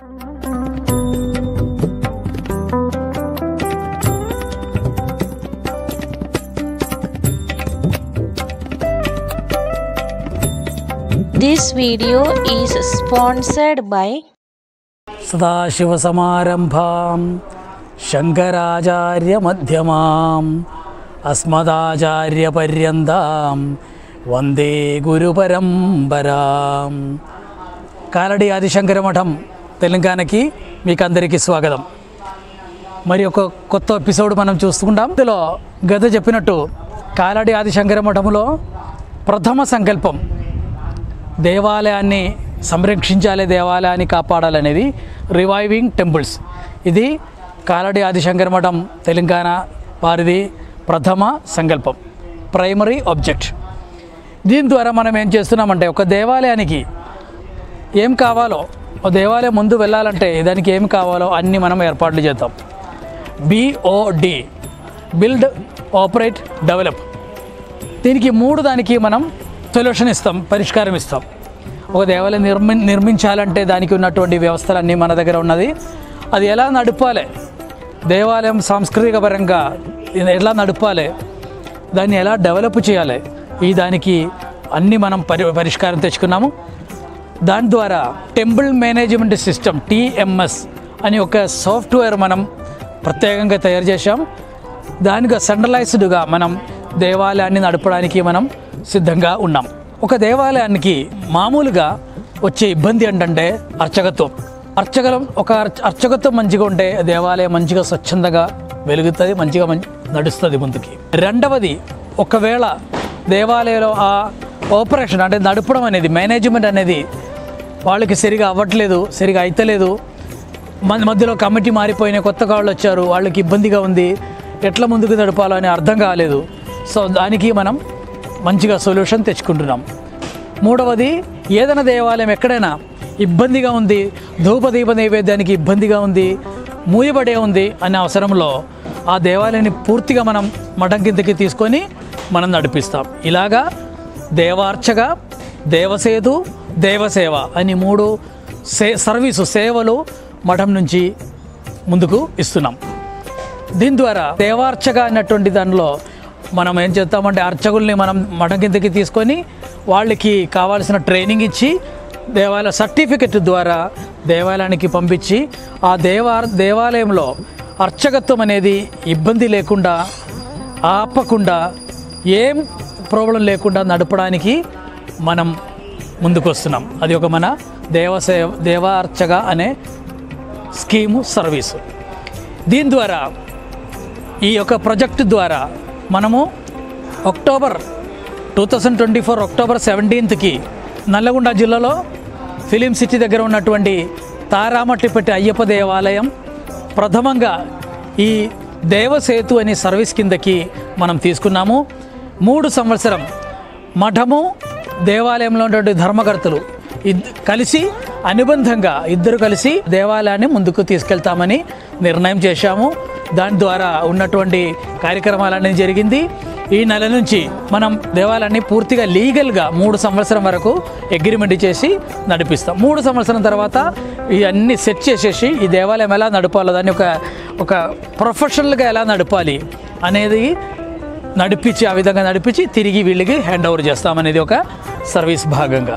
This video is sponsored by सदाशिवसमारम्भां शङ्कराचार्यमध्यमाम् अस्मदाचार्यपर्यन्तां వందే గురుపరంపరాం. కాలడి ఆదిశంకర మఠం తెలంగాణకి మీకు అందరికీ స్వాగతం. మరి ఒక కొత్త ఎపిసోడ్ మనం చూసుకుంటాం. ఇందులో గత చెప్పినట్టు కాలడి ఆదిశంకర మఠంలో ప్రథమ సంకల్పం దేవాలయాన్ని సంరక్షించాలి, దేవాలయాన్ని కాపాడాలనేది రివైవింగ్ టెంపుల్స్. ఇది కాలడి ఆదిశంకర మఠం తెలంగాణ వారిది ప్రథమ సంకల్పం, ప్రైమరీ ఆబ్జెక్ట్. దీని ద్వారా మనం ఏం చేస్తున్నామంటే ఒక దేవాలయానికి ఏం కావాలో, ఒక దేవాలయం ముందు వెళ్ళాలంటే దానికి ఏం కావాలో అన్నీ మనం ఏర్పాట్లు చేద్దాం. BOD, build, operate, develop. దీనికి దానికి మనం సొల్యూషన్ ఇస్తాం, పరిష్కారం ఇస్తాం. ఒక దేవాలయం నిర్మించాలంటే దానికి ఉన్నటువంటి వ్యవస్థలన్నీ మన దగ్గర ఉన్నది. అది ఎలా నడపాలి, దేవాలయం సాంస్కృతిక పరంగా ఎలా నడపాలి, దాన్ని ఎలా డెవలప్ చేయాలి, ఈ దానికి అన్నీ మనం పరిష్కారం తెచ్చుకున్నాము. దాని ద్వారా టెంపుల్ మేనేజ్మెంట్ సిస్టమ్ TMS అని ఒక సాఫ్ట్వేర్ మనం ప్రత్యేకంగా తయారు చేశాం. దానికి సెంట్రలైజ్డ్గా మనం దేవాలయాన్ని నడపడానికి మనం సిద్ధంగా ఉన్నాం. ఒక దేవాలయానికి మామూలుగా వచ్చే ఇబ్బంది ఏంటంటే అర్చకత్వం మంచిగా ఉంటే దేవాలయం మంచిగా స్వచ్ఛందంగా వెలుగుతుంది, మంచిగా నడుస్తుంది ముందుకి. రెండవది, ఒకవేళ దేవాలయంలో ఆ ఆపరేషన్ అంటే నడపడం అనేది, మేనేజ్మెంట్ అనేది వాళ్ళకి సరిగా అవ్వట్లేదు, సరిగా అయితలేదు, మధ్యలో కమిటీ మారిపోయినాయి, కొత్త వాళ్ళు వచ్చారు, వాళ్ళకి ఇబ్బందిగా ఉంది, ఎట్లా ముందుకు నడపాలో అని అర్థం కాలేదు. సో దానికి మనం మంచిగా సొల్యూషన్ తెచ్చుకుంటున్నాం. మూడవది, ఏదైనా దేవాలయం ఎక్కడైనా ఇబ్బందిగా ఉంది, ధూపదీప నైవేద్యానికి ఇబ్బందిగా ఉంది, మూయబడే ఉంది అనే అవసరంలో ఆ దేవాలయాన్ని పూర్తిగా మనం మఠం కిందకి తీసుకొని మనం నడిపిస్తాం. ఇలాగా దేవార్చక, దేవసేతు, దేవసేవ అని 3 సేవలు మఠం నుంచి ముందుకు ఇస్తున్నాం. దీని ద్వారా దేవార్చక అన్నటువంటి దానిలో మనం ఏం చేస్తామంటే అర్చకుల్ని మనం మఠం కిందకి తీసుకొని వాళ్ళకి కావాల్సిన ట్రైనింగ్ ఇచ్చి దేవాలయ సర్టిఫికెట్ ద్వారా దేవాలయానికి పంపించి ఆ దేవాలయంలో అర్చకత్వం అనేది ఇబ్బంది లేకుండా, ఆపకుండా, ఏం ప్రాబ్లం లేకుండా నడపడానికి మనం ముందుకు వస్తున్నాం. అది ఒక మన దేవార్చక అనే స్కీము, సర్వీసు. దీని ద్వారా ఈ యొక్క ప్రాజెక్టు ద్వారా మనము అక్టోబర్ 17th నల్లగొండ జిల్లాలో ఫిలిం సిటీ దగ్గర ఉన్నటువంటి తారామట్టిపట్టి అయ్యప్ప దేవాలయం ప్రథమంగా ఈ దేవసేతు అనే సర్వీస్ కిందకి మనం తీసుకున్నాము. 3 సంవత్సరం మఠము, దేవాలయంలో ఉన్నటువంటి ధర్మకర్తలు కలిసి అనుబంధంగా ఇద్దరు కలిసి దేవాలయాన్ని ముందుకు తీసుకెళ్తామని నిర్ణయం చేశాము. దాని ద్వారా ఉన్నటువంటి కార్యక్రమాలన్నీ జరిగింది. ఈ నెల నుంచి మనం దేవాలయాన్ని పూర్తిగా లీగల్గా 3 సంవత్సరం వరకు అగ్రిమెంట్ చేసి నడిపిస్తాం. 3 సంవత్సరం తర్వాత ఇవన్నీ సెట్ చేసేసి ఈ దేవాలయం ఎలా నడపాలో, దాన్ని ఒక ప్రొఫెషనల్గా ఎలా నడపాలి అనేది నడిపించి, ఆ విధంగా నడిపించి తిరిగి వీళ్ళకి హ్యాండ్ ఓవర్ చేస్తామనేది ఒక సర్వీస్ భాగంగా.